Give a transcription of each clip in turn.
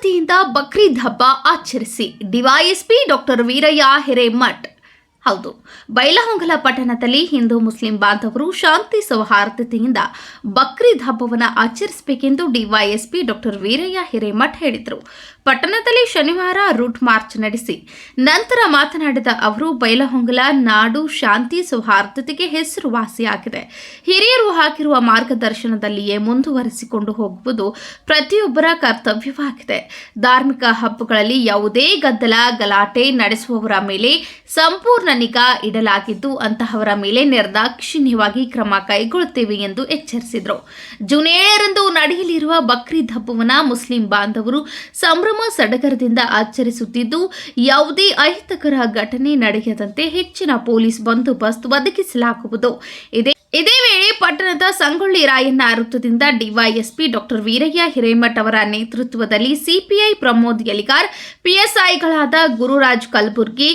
ಶಾಂತಿಯಿಂದ ಬಕ್ರೀದ್ ಹಬ್ಬ ಆಚರಿಸಿ ಡಿವೈಎಸ್ಪಿ ಡಾಕ್ಟರ್ ವೀರಯ್ಯ ಹಿರೇಮಠ್. ಹೌದು, ಬೈಲಹೊಂಗಲ ಪಟ್ಟಣದಲ್ಲಿ ಹಿಂದೂ ಮುಸ್ಲಿಂ ಬಾಂಧವರು ಶಾಂತಿ ಸೌಹಾರ್ದತೆಯಿಂದ ಬಕ್ರೀದ್ ಹಬ್ಬವನ್ನು ಆಚರಿಸಬೇಕೆಂದು ಡಿವೈಎಸ್ಪಿ ಡಾಕ್ಟರ್ ವೀರಯ್ಯ ಹಿರೇಮಠ್ ಹೇಳಿದರು. ಪಟ್ಟಣದಲ್ಲಿ ಶನಿವಾರ ರೂಟ್ ಮಾರ್ಚ್ ನಡೆಸಿ ನಂತರ ಮಾತನಾಡಿದ ಅವರು, ಬೈಲಹೊಂಗಲ ನಾಡು ಶಾಂತಿ ಸೌಹಾರ್ದತೆಗೆ ಹೆಸರುವಾಸಿಯಾಗಿದೆ. ಹಿರಿಯರು ಹಾಕಿರುವ ಮಾರ್ಗದರ್ಶನದಲ್ಲಿಯೇ ಮುಂದುವರಿಸಿಕೊಂಡು ಹೋಗುವುದು ಪ್ರತಿಯೊಬ್ಬರ ಕರ್ತವ್ಯವಾಗಿದೆ. ಧಾರ್ಮಿಕ ಹಬ್ಬಗಳಲ್ಲಿ ಯಾವುದೇ ಗದ್ದಲ ಗಲಾಟೆ ನಡೆಸುವವರ ಮೇಲೆ ಸಂಪೂರ್ಣ ನಿಗಾ ಇಡಲಾಗಿದ್ದು ಅಂತಹವರ ಮೇಲೆ ನಿರ್ದಾಕ್ಷಿಣ್ಯವಾಗಿ ಕ್ರಮ ಕೈಗೊಳ್ಳುತ್ತೇವೆ ಎಂದು ಎಚ್ಚರಿಸಿದರು. ಜೂನ್ 7ರಂದು ನಡೆಯಲಿರುವ ಬಕ್ರೀದ್ ಹಬ್ಬವನ್ನು ಮುಸ್ಲಿಂ ಬಾಂಧವರು ಸಂಭ್ರಮ ಸಡಗರದಿಂದ ಆಚರಿಸುತ್ತಿದ್ದು, ಯಾವುದೇ ಅಹಿತಕರ ಘಟನೆ ನಡೆಯದಂತೆ ಹೆಚ್ಚಿನ ಪೊಲೀಸ್ ಬಂದೋಬಸ್ತ್ ಒದಗಿಸಲಾಗುವುದು. ಇದೇ ವೇಳೆ ಪಟ್ಟಣದ ಸಂಗೊಳ್ಳಿ ರಾಯಣ್ಣ ವೃತ್ತದಿಂದ ಡಿವೈಎಸ್ಪಿ ಡಾಕ್ಟರ್ ವೀರಯ್ಯ ಹಿರೇಮಠ್ ಅವರ ನೇತೃತ್ವದಲ್ಲಿ CPI Pramod Yaligar, ಪಿಎಸ್ಐಗಳಾದ Gururaj Kalaburagi,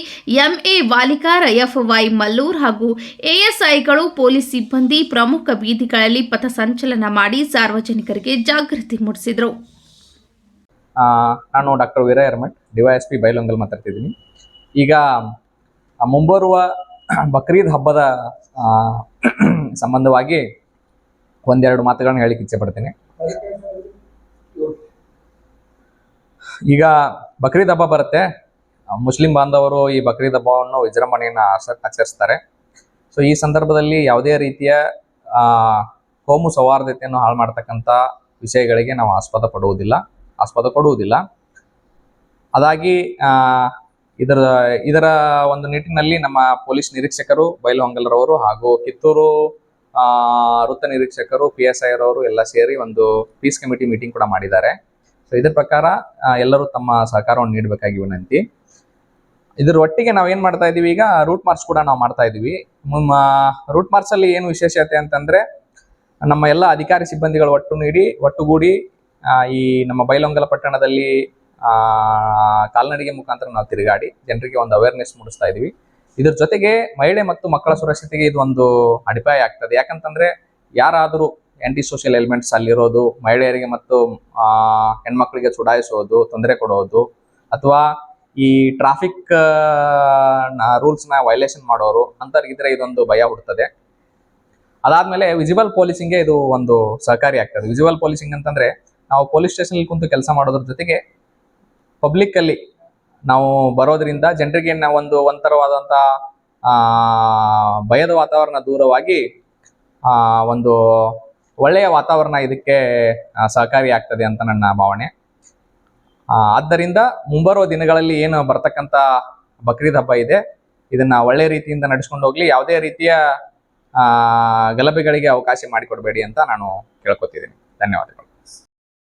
MA Walikar, FY Mallur ಹಾಗೂ ಎಎಸ್ಐಗಳು, ಪೊಲೀಸ್ ಸಿಬ್ಬಂದಿ ಪ್ರಮುಖ ಬೀದಿಗಳಲ್ಲಿ ಪಥ ಸಂಚಲನ ಮಾಡಿ ಸಾರ್ವಜನಿಕರಿಗೆ ಜಾಗೃತಿ ಮೂಡಿಸಿದರು. ನಾನು ಡಾಕ್ಟರ್ ವೀರಯ್ಯ ಹಿರೇಮಠ್, ಡಿವೈಎಸ್ಪಿ ಬೈಲಹೊಂಗಲ್ ಮಾತಾಡ್ತಿದ್ದೀನಿ. ಈಗ ಮುಂಬರುವ ಬಕ್ರೀದ್ ಹಬ್ಬದ ಸಂಬಂಧವಾಗಿ ಒಂದೆರಡು ಮಾತುಗಳನ್ನ ಹೇಳಿಕ್ಕೆ ಇಚ್ಛೆ ಪಡ್ತೀನಿ. ಈಗ ಬಕ್ರೀದ್ ಹಬ್ಬ ಬರುತ್ತೆ. ಮುಸ್ಲಿಂ ಬಾಂಧವರು ಈ ಬಕ್ರೀದ್ ಹಬ್ಬವನ್ನು ವಿಜೃಂಭಣೆಯನ್ನು ಆಚರಿಸ್ತಾರೆ. ಸೊ ಈ ಸಂದರ್ಭದಲ್ಲಿ ಯಾವುದೇ ರೀತಿಯ ಕೋಮು ಸೌಹಾರ್ದತೆಯನ್ನು ಹಾಳು ಮಾಡ್ತಕ್ಕಂಥ ವಿಷಯಗಳಿಗೆ ನಾವು ಆಸ್ಪದ ಕೊಡುವುದಿಲ್ಲ. ಅದಾಗಿ ಇದರ ಒಂದು ನಿಟ್ಟಿನಲ್ಲಿ ನಮ್ಮ ಪೊಲೀಸ್ ನಿರೀಕ್ಷಕರು ಬೈಲಹೊಂಗಲರವರು ಹಾಗೂ ಕಿತ್ತೂರು ವೃತ್ತ ನಿರೀಕ್ಷಕರು PSI ರವರು ಎಲ್ಲ ಸೇರಿ ಒಂದು ಪೀಸ್ ಕಮಿಟಿ ಮೀಟಿಂಗ್ ಕೂಡ ಮಾಡಿದ್ದಾರೆ. ಸೊ ಇದರ ಪ್ರಕಾರ ಎಲ್ಲರೂ ತಮ್ಮ ಸಹಕಾರವನ್ನು ನೀಡಬೇಕಾಗಿ ವಿನಂತಿ. ಇದರ ಒಟ್ಟಿಗೆ ನಾವು ಏನು ಮಾಡ್ತಾ ಇದ್ದೀವಿ, ಈಗ ರೂಟ್ ಮಾರ್ಚ್ ಕೂಡ ನಾವು ಮಾಡ್ತಾ ಇದ್ದೀವಿ. ರೂಟ್ ಮಾರ್ಚ್ ಅಲ್ಲಿ ಏನು ವಿಶೇಷತೆ ಅಂತಂದ್ರೆ, ನಮ್ಮ ಎಲ್ಲ ಅಧಿಕಾರಿ ಸಿಬ್ಬಂದಿಗಳು ಒಟ್ಟುಗೂಡಿ ಈ ನಮ್ಮ ಬೈಲಹೊಂಗಲ ಪಟ್ಟಣದಲ್ಲಿ ಕಾಲ್ನಡಿಗೆ ಮುಖಾಂತರ ನಾವು ತಿರುಗಾಡಿ ಜನರಿಗೆ ಒಂದು ಅವೇರ್ನೆಸ್ ಮೂಡಿಸ್ತಾ ಇದೀವಿ. ಇದ್ರ ಜೊತೆಗೆ ಮಹಿಳೆ ಮತ್ತು ಮಕ್ಕಳ ಸುರಕ್ಷತೆಗೆ ಇದು ಒಂದು ಅಡಿಪಾಯ ಆಗ್ತದೆ. ಯಾಕಂತಂದ್ರೆ ಯಾರಾದರೂ ಆಂಟಿ ಸೋಷಿಯಲ್ ಎಲಿಮೆಂಟ್ಸ್ ಅಲ್ಲಿರೋದು, ಮಹಿಳೆಯರಿಗೆ ಮತ್ತು ಹೆಣ್ಮಕ್ಳಿಗೆ ಚುಡಾಯಿಸೋದು, ತೊಂದರೆ ಕೊಡೋದು, ಅಥವಾ ಈ ಟ್ರಾಫಿಕ್ ರೂಲ್ಸ್ನ ವೈಲೇಷನ್ ಮಾಡೋರು ಅಂತವ್ರಿಗಿದ್ರೆ ಇದೊಂದು ಭಯ ಹುಡ್ತದೆ. ಅದಾದ್ಮೇಲೆ ವಿಸಿಬಲ್ ಪೊಲೀಸಿಂಗ್ಗೆ ಇದು ಒಂದು ಸಹಕಾರಿ ಆಗ್ತದೆ. ವಿಸಿಬಲ್ ಪೊಲೀಸಿಂಗ್ ಅಂತಂದ್ರೆ, ನಾವು ಪೊಲೀಸ್ ಸ್ಟೇಷನ್ ಕುಂತು ಕೆಲಸ ಮಾಡೋದ್ರ ಜೊತೆಗೆ ಪಬ್ಲಿಕ್ ಅಲ್ಲಿ ನಾವು ಬರೋದ್ರಿಂದ ಜನರಿಗೆ ನಾವು ಒಂಥರವಾದಂಥ ಭಯದ ವಾತಾವರಣ ದೂರವಾಗಿ ಒಂದು ಒಳ್ಳೆಯ ವಾತಾವರಣ ಇದಕ್ಕೆ ಸಹಕಾರಿ ಆಗ್ತದೆ ಅಂತ ನನ್ನ ಭಾವನೆ. ಆದ್ದರಿಂದ ಮುಂಬರುವ ದಿನಗಳಲ್ಲಿ ಏನು ಬರ್ತಕ್ಕಂಥ ಬಕ್ರೀದ್ ಹಬ್ಬ ಇದೆ, ಇದನ್ನ ಒಳ್ಳೆ ರೀತಿಯಿಂದ ನಡೆಸ್ಕೊಂಡು ಹೋಗ್ಲಿ, ಯಾವುದೇ ರೀತಿಯ ಗಲಭೆಗಳಿಗೆ ಅವಕಾಶ ಮಾಡಿಕೊಡ್ಬೇಡಿ ಅಂತ ನಾನು ಕೇಳ್ಕೊತಿದ್ದೀನಿ. ಧನ್ಯವಾದಗಳು.